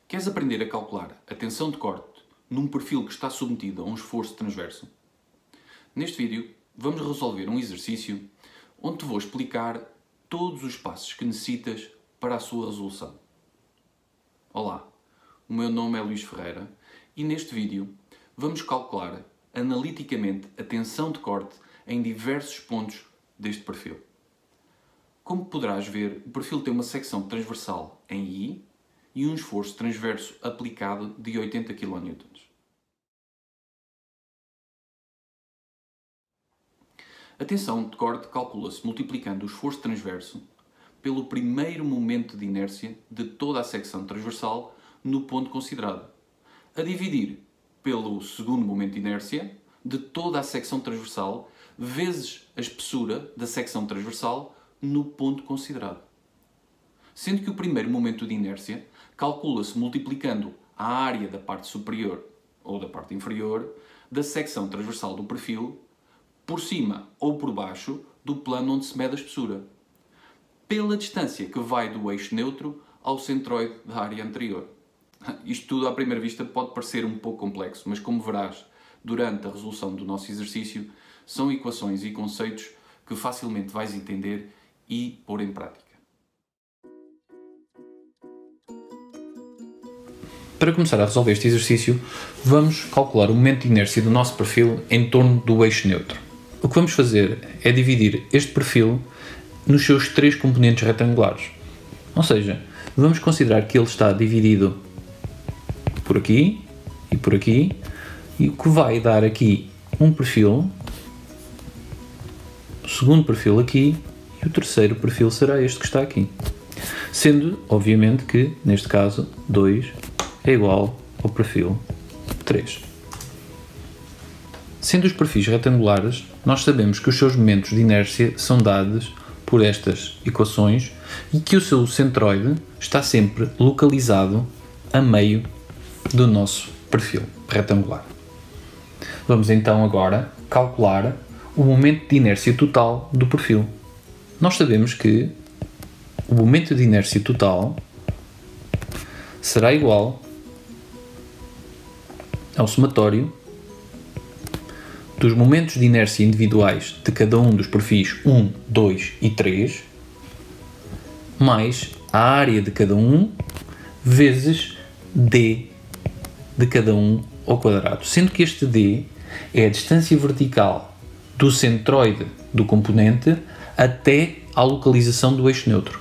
Queres aprender a calcular a tensão de corte num perfil que está submetido a um esforço transverso? Neste vídeo vamos resolver um exercício onde te vou explicar todos os passos que necessitas para a sua resolução. Olá, o meu nome é Luís Ferreira e neste vídeo vamos calcular analiticamente a tensão de corte em diversos pontos deste perfil. Como poderás ver, o perfil tem uma secção transversal em I e um esforço transverso aplicado de 80 kN. A tensão de corte calcula-se multiplicando o esforço transverso pelo primeiro momento de inércia de toda a secção transversal no ponto considerado, a dividir pelo segundo momento de inércia de toda a secção transversal vezes a espessura da secção transversal no ponto considerado. Sendo que o primeiro momento de inércia calcula-se multiplicando a área da parte superior ou da parte inferior da secção transversal do perfil por cima ou por baixo do plano onde se mede a espessura, pela distância que vai do eixo neutro ao centroide da área anterior. Isto tudo à primeira vista pode parecer um pouco complexo, mas como verás durante a resolução do nosso exercício, são equações e conceitos que facilmente vais entender e pôr em prática. Para começar a resolver este exercício, vamos calcular o momento de inércia do nosso perfil em torno do eixo neutro. O que vamos fazer é dividir este perfil nos seus três componentes retangulares. Ou seja, vamos considerar que ele está dividido por aqui, e o que vai dar aqui um perfil, o segundo perfil aqui, e o terceiro perfil será este que está aqui. Sendo, obviamente, que, neste caso, 2 é igual ao perfil 3. Sendo os perfis retangulares, nós sabemos que os seus momentos de inércia são dados por estas equações e que o seu centroide está sempre localizado a meio do nosso perfil retangular. Vamos então agora calcular o momento de inércia total do perfil. Nós sabemos que o momento de inércia total será igual ao somatório dos momentos de inércia individuais de cada um dos perfis 1, 2 e 3, mais a área de cada um vezes d de cada um ao quadrado, sendo que este d é a distância vertical do centroide do componente até à localização do eixo neutro.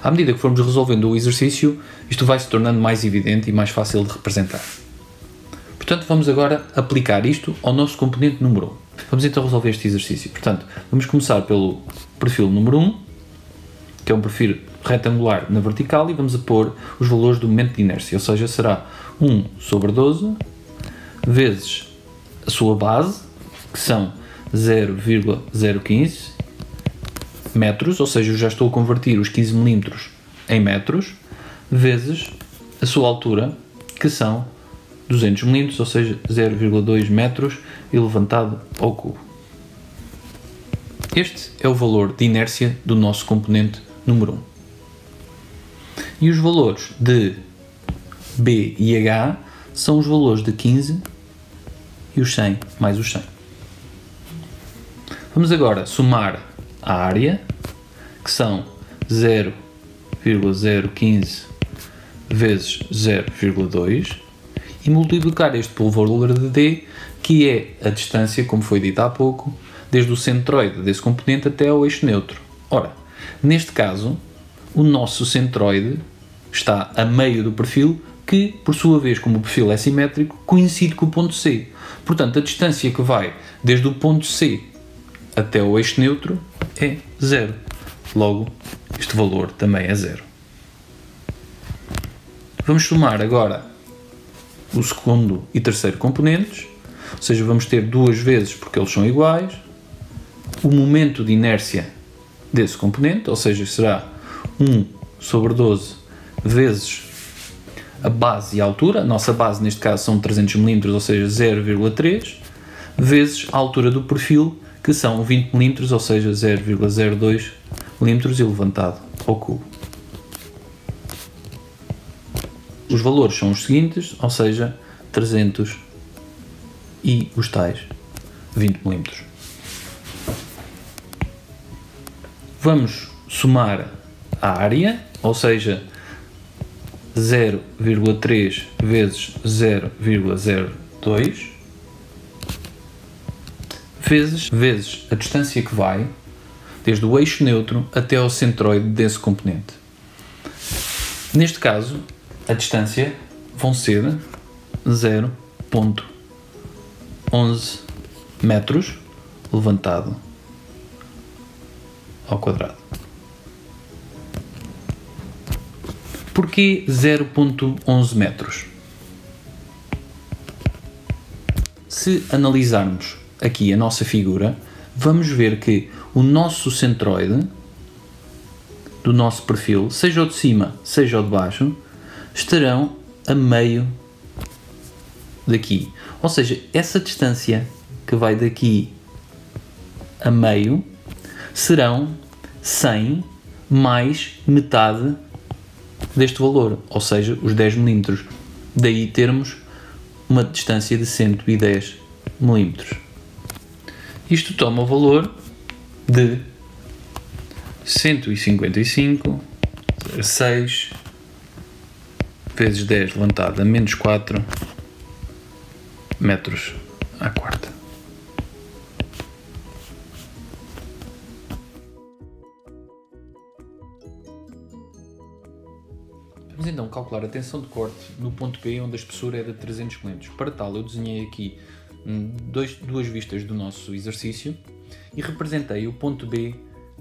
À medida que formos resolvendo o exercício, isto vai se tornando mais evidente e mais fácil de representar. Portanto, vamos agora aplicar isto ao nosso componente número 1. Vamos então resolver este exercício. Portanto, vamos começar pelo perfil número 1, que é um perfil retangular na vertical, e vamos a pôr os valores do momento de inércia, ou seja, será 1 sobre 12 vezes a sua base, que são 0,015 metros, ou seja, eu já estou a converter os 15 mm em metros, vezes a sua altura, que são 200 mm, ou seja, 0,2 metros elevado ao cubo. Este é o valor de inércia do nosso componente número 1. E os valores de B e H são os valores de 15 e os 100 mais os 100. Vamos agora somar a área, que são 0,015 vezes 0,2, e multiplicar este pelo valor de D, que é a distância, como foi dito há pouco, desde o centroide desse componente até ao eixo neutro. Ora, neste caso, o nosso centroide está a meio do perfil, que, por sua vez, como o perfil é simétrico, coincide com o ponto C. Portanto, a distância que vai desde o ponto C até o eixo neutro é 0. Logo, este valor também é 0. Vamos somar agora o segundo e terceiro componentes, ou seja, vamos ter duas vezes, porque eles são iguais, o momento de inércia desse componente, ou seja, será 1 sobre 12 vezes a base e a altura, a nossa base neste caso são 300 mm, ou seja, 0,3, vezes a altura do perfil, que são 20 mm, ou seja, 0,02 mm elevado ao cubo. Os valores são os seguintes, ou seja, 300 e os tais 20 mm. Vamos somar a área, ou seja, 0,3 vezes 0,02 vezes a distância que vai desde o eixo neutro até ao centroide desse componente. Neste caso, a distância vão ser 0,11 metros levantado ao quadrado. Porquê 0,11 metros? Se analisarmos aqui a nossa figura, vamos ver que o nosso centroide do nosso perfil, seja o de cima, seja o de baixo, estarão a meio daqui. Ou seja, essa distância que vai daqui a meio serão 100 mais metade deste valor, ou seja, os 10 mm. Daí termos uma distância de 110 mm. Isto toma o valor de 155,6 vezes 10 levantado a menos 4 metros à quarta. Vamos então calcular a tensão de corte no ponto B, onde a espessura é de 300 mm. Para tal, eu desenhei aqui duas vistas do nosso exercício e representei o ponto B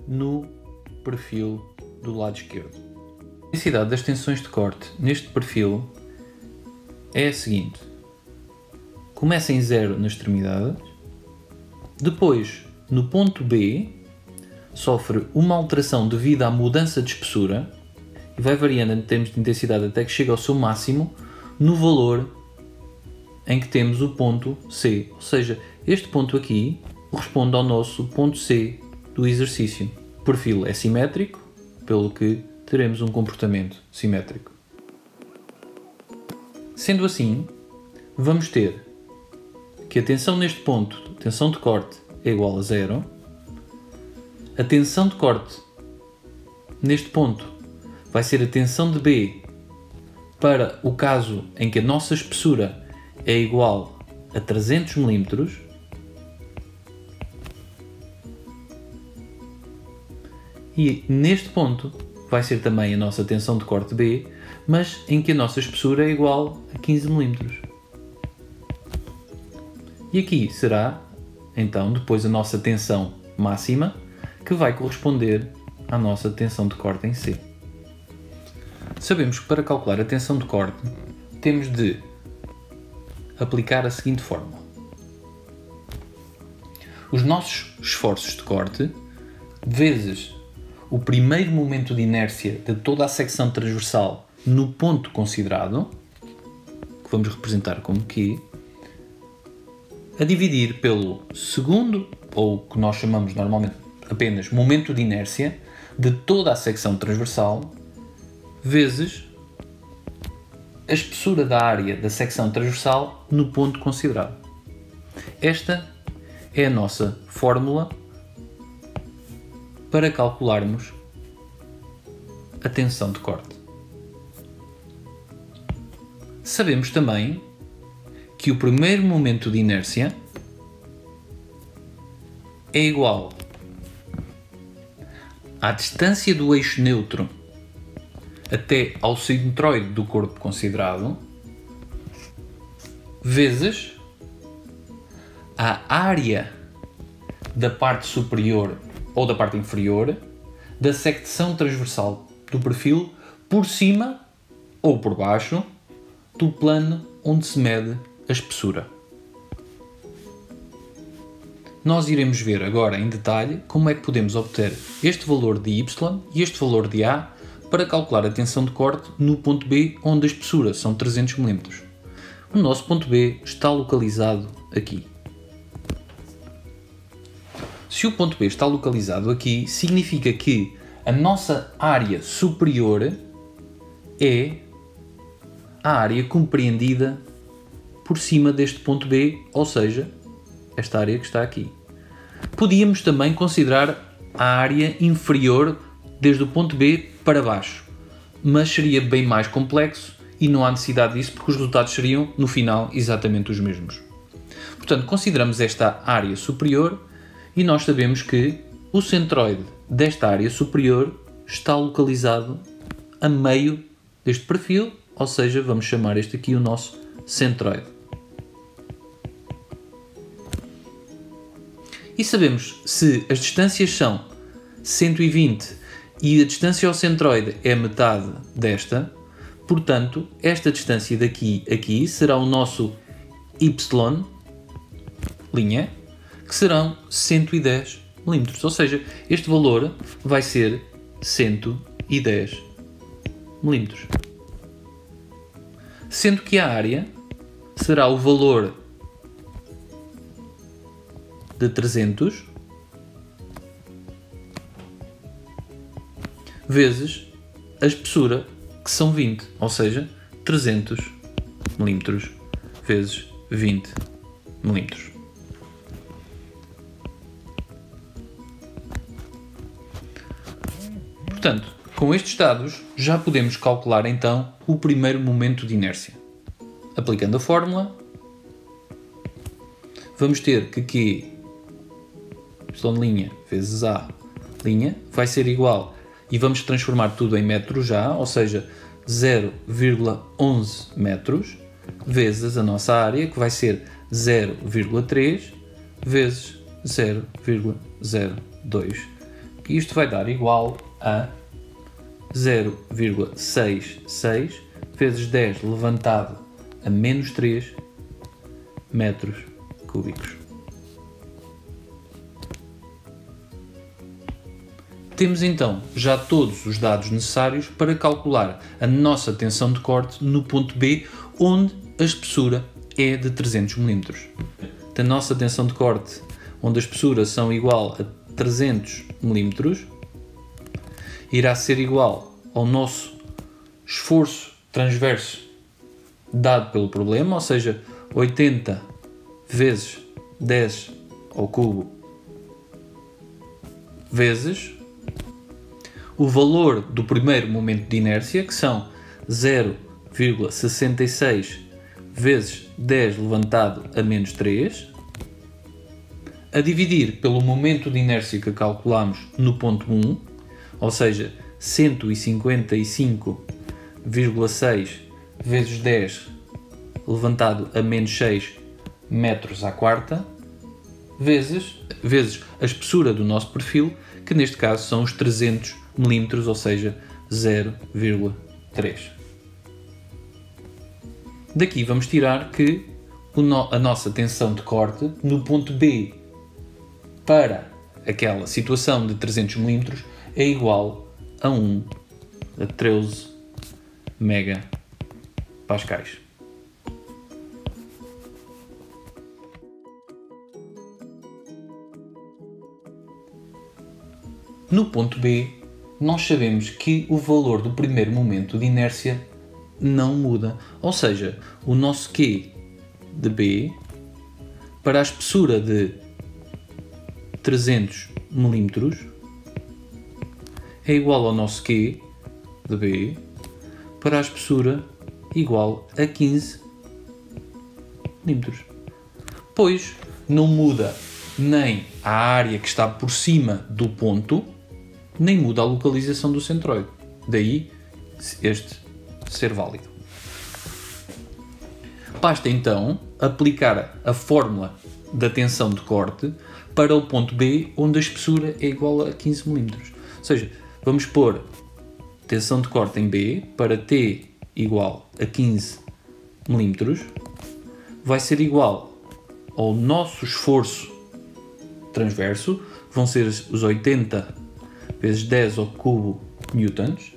no perfil do lado esquerdo. A intensidade das tensões de corte neste perfil é a seguinte: começa em 0 na extremidade, depois no ponto B sofre uma alteração devido à mudança de espessura e vai variando em termos de intensidade até que chega ao seu máximo no valor em que temos o ponto C. Ou seja, este ponto aqui corresponde ao nosso ponto C do exercício. O perfil é simétrico, pelo que teremos um comportamento simétrico. Sendo assim, vamos ter que a tensão neste ponto, a tensão de corte, é igual a 0. A tensão de corte neste ponto vai ser a tensão de B para o caso em que a nossa espessura é igual a 300 mm. E neste ponto vai ser também a nossa tensão de corte B, mas em que a nossa espessura é igual a 15 mm. E aqui será, então, depois a nossa tensão máxima, que vai corresponder à nossa tensão de corte em C. Sabemos que para calcular a tensão de corte temos de aplicar a seguinte fórmula. Os nossos esforços de corte vezes o primeiro momento de inércia de toda a secção transversal no ponto considerado, que vamos representar como Q, a dividir pelo segundo, ou que nós chamamos normalmente apenas momento de inércia, de toda a secção transversal, vezes a espessura da área da secção transversal no ponto considerado. Esta é a nossa fórmula para calcularmos a tensão de corte. Sabemos também que o primeiro momento de inércia é igual à distância do eixo neutro até ao centroide do corpo considerado, vezes a área da parte superior ou da parte inferior da secção transversal do perfil por cima ou por baixo do plano onde se mede a espessura. Nós iremos ver agora em detalhe como é que podemos obter este valor de Y e este valor de A para calcular a tensão de corte no ponto B, onde a espessura são 300 mm. O nosso ponto B está localizado aqui. Se o ponto B está localizado aqui, significa que a nossa área superior é a área compreendida por cima deste ponto B, ou seja, esta área que está aqui. Podíamos também considerar a área inferior desde o ponto B para baixo, mas seria bem mais complexo e não há necessidade disso porque os resultados seriam, no final, exatamente os mesmos. Portanto, consideramos esta área superior e nós sabemos que o centroide desta área superior está localizado a meio deste perfil, ou seja, vamos chamar este aqui o nosso centroide. E sabemos se as distâncias são 120 e a distância ao centroide é metade desta, portanto, esta distância daqui a aqui será o nosso y', que serão 110 mm. Ou seja, este valor vai ser 110 mm. Sendo que a área será o valor de 300 vezes a espessura, que são 20, ou seja, 300 mm vezes 20 mm. Portanto, com estes dados já podemos calcular então o primeiro momento de inércia. Aplicando a fórmula, vamos ter que Q y' vezes A' vai ser igual, e vamos transformar tudo em metros já, ou seja, 0,11 metros, vezes a nossa área, que vai ser 0,3 vezes 0,02. Que isto vai dar igual a 0,66 vezes 10 levantado a menos 3 metros cúbicos. Temos então já todos os dados necessários para calcular a nossa tensão de corte no ponto B, onde a espessura é de 300 mm. A nossa tensão de corte, onde a espessura são igual a 300 mm, irá ser igual ao nosso esforço transverso dado pelo problema, ou seja, 80 vezes 10 ao cubo vezes o valor do primeiro momento de inércia, que são 0,66 vezes 10 levantado a menos 3, a dividir pelo momento de inércia que calculamos no ponto 1, ou seja, 155,6 vezes 10 levantado a menos 6 metros à quarta, vezes a espessura do nosso perfil, que neste caso são os 300 mm, ou seja, 0,3. Daqui vamos tirar que a nossa tensão de corte no ponto B para aquela situação de 300 mm é igual a 13 megapascais. No ponto B, nós sabemos que o valor do primeiro momento de inércia não muda, ou seja, o nosso Q de B para a espessura de 300 mm é igual ao nosso Q de B para a espessura igual a 15 mm. Pois não muda nem a área que está por cima do ponto, nem muda a localização do centroide. Daí este ser válido. Basta então aplicar a fórmula da tensão de corte para o ponto B, onde a espessura é igual a 15 mm. Ou seja, vamos pôr tensão de corte em B para T igual a 15 mm, vai ser igual ao nosso esforço transverso, vão ser os 80 vezes 10 ao cubo newtons,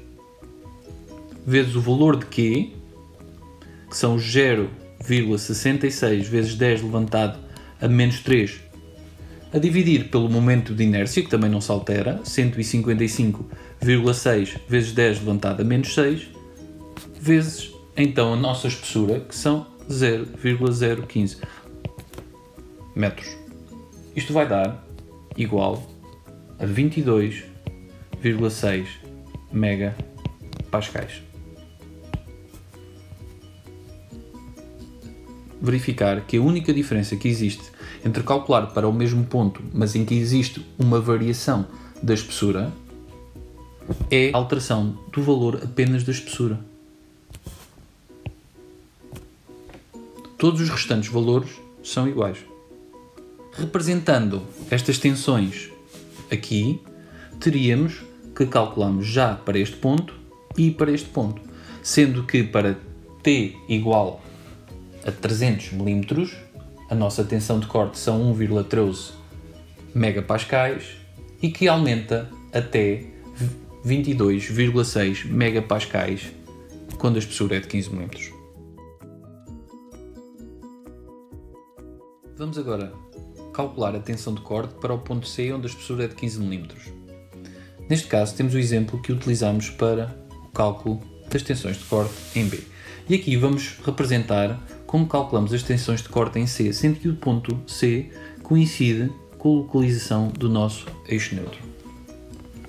vezes o valor de Q, que são 0,66 vezes 10 levantado a menos 3, a dividir pelo momento de inércia, que também não se altera, 155,6 vezes 10 levantado a menos 6, vezes então a nossa espessura, que são 0,015 metros. Isto vai dar igual a 22,6 megapascais. Verificar que a única diferença que existe entre calcular para o mesmo ponto, mas em que existe uma variação da espessura, é a alteração do valor apenas da espessura. Todos os restantes valores são iguais. Representando estas tensões aqui, teríamos que calcularmos já para este ponto e para este ponto, sendo que para T igual a 300 mm, a nossa tensão de corte são 1,13 megapascais e que aumenta até 22,6 megapascais quando a espessura é de 15 mm. Vamos agora calcular a tensão de corte para o ponto C, onde a espessura é de 15 mm. Neste caso, temos o exemplo que utilizamos para o cálculo das tensões de corte em B. E aqui vamos representar como calculamos as tensões de corte em C, sendo que o ponto C coincide com a localização do nosso eixo neutro.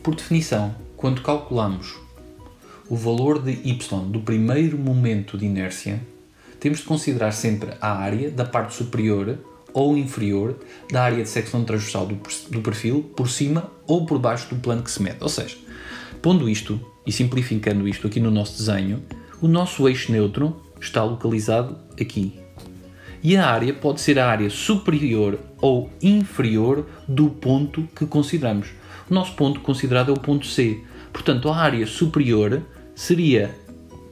Por definição, quando calculamos o valor de y do primeiro momento de inércia, temos de considerar sempre a área da parte superior ou inferior da área de secção transversal do perfil por cima ou por baixo do plano que se mede. Ou seja, pondo isto e simplificando isto aqui no nosso desenho, o nosso eixo neutro está localizado aqui. E a área pode ser a área superior ou inferior do ponto que consideramos. O nosso ponto considerado é o ponto C. Portanto, a área superior seria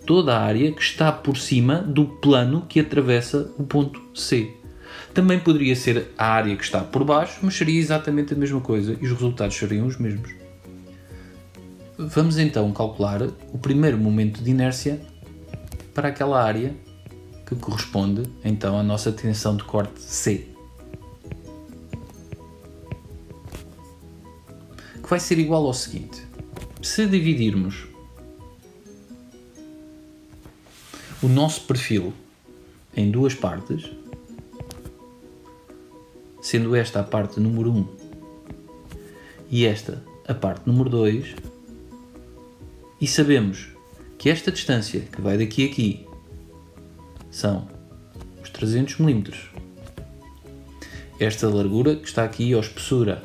toda a área que está por cima do plano que atravessa o ponto C. Também poderia ser a área que está por baixo, mas seria exatamente a mesma coisa e os resultados seriam os mesmos. Vamos então calcular o primeiro momento de inércia para aquela área que corresponde então à nossa tensão de corte C, que vai ser igual ao seguinte: se dividirmos o nosso perfil em duas partes, sendo esta a parte número 1 e esta a parte número 2, e sabemos que esta distância que vai daqui a aqui são os 300 mm, esta largura que está aqui, a espessura,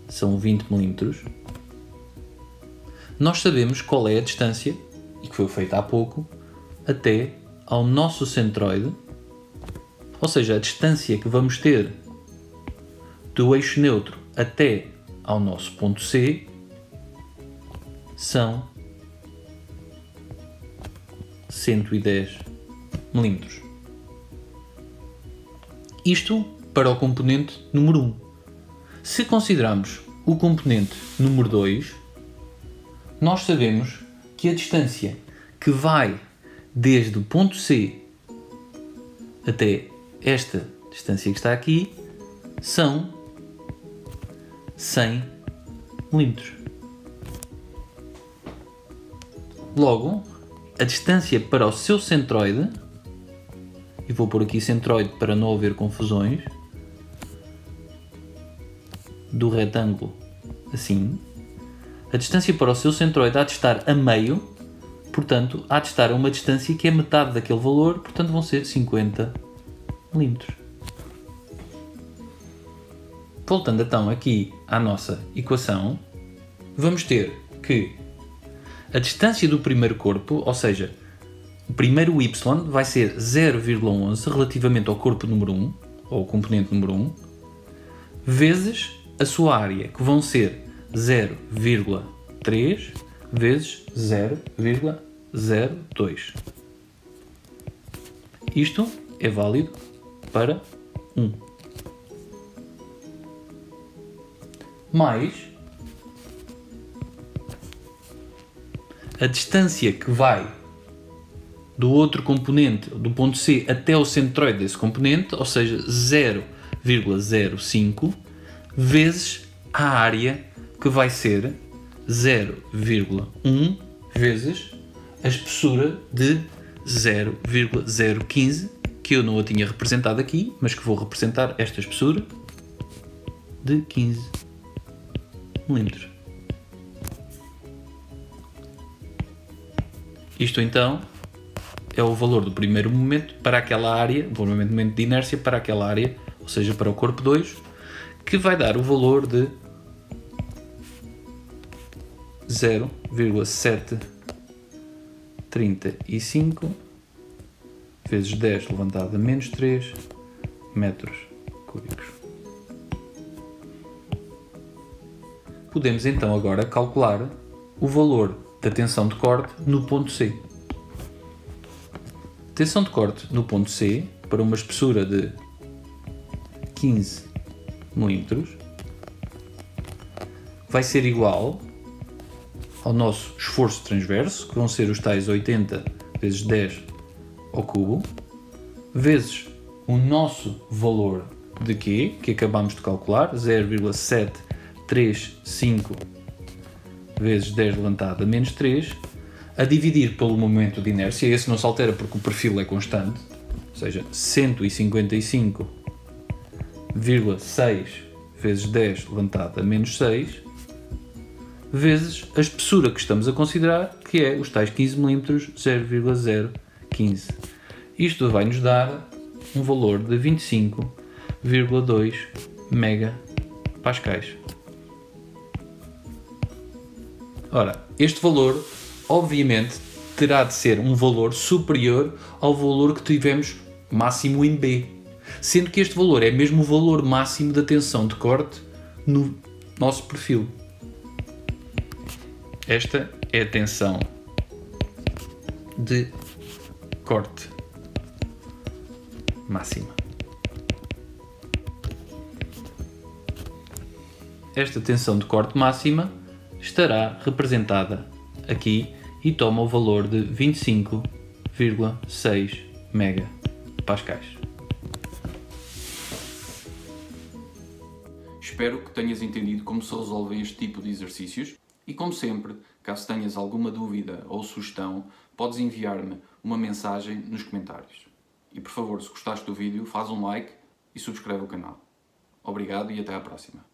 são 20 mm, nós sabemos qual é a distância, e que foi feita há pouco, até ao nosso centroide, ou seja, a distância que vamos ter do eixo neutro até ao nosso ponto C são 110 mm. Isto para o componente número 1. Se considerarmos o componente número 2, nós sabemos que a distância que vai desde o ponto C até esta distância que está aqui são 100 mm. Logo, a distância para o seu centroide, e vou pôr aqui centroide para não haver confusões, do retângulo assim, a distância para o seu centroide há de estar a meio, portanto há de estar a uma distância que é metade daquele valor, portanto vão ser 50 mm. Voltando então aqui à nossa equação, vamos ter que a distância do primeiro corpo, ou seja, o primeiro y vai ser 0,11 relativamente ao corpo número 1, ou ao componente número 1, vezes a sua área, que vão ser 0,3 vezes 0,02. Isto é válido para 1. Mais a distância que vai do outro componente, do ponto C, até o centroide desse componente, ou seja, 0,05 vezes a área, que vai ser 0,1 vezes a espessura de 0,015, que eu não a tinha representado aqui, mas que vou representar esta espessura de 15 milímetros. Isto então é o valor do primeiro momento para aquela área, o momento de inércia para aquela área, ou seja, para o corpo 2, que vai dar o valor de 0,735 vezes 10 levantado a menos 3 metros cúbicos. Podemos então agora calcular o valor da tensão de corte no ponto C. Tensão de corte no ponto C para uma espessura de 15 milímetros vai ser igual ao nosso esforço transverso, que vão ser os tais 80 vezes 10 ao cubo, vezes o nosso valor de Q, que acabamos de calcular, 0,735 vezes 10 levantado a menos 3, a dividir pelo momento de inércia. Esse não se altera porque o perfil é constante, ou seja, 155,6 vezes 10 levantado a menos 6, vezes a espessura que estamos a considerar, que é os tais 15 mm, 0,015. Isto vai nos dar um valor de 25,2 megapascais. Ora, este valor, obviamente, terá de ser um valor superior ao valor que tivemos máximo em B, sendo que este valor é mesmo o valor máximo da tensão de corte no nosso perfil. Esta é a tensão de corte máxima. Esta tensão de corte máxima estará representada aqui e toma o valor de 25,6 megapascais. Espero que tenhas entendido como se resolvem este tipo de exercícios e, como sempre, caso tenhas alguma dúvida ou sugestão, podes enviar-me uma mensagem nos comentários. E, por favor, se gostaste do vídeo, faz um like e subscreve o canal. Obrigado e até à próxima.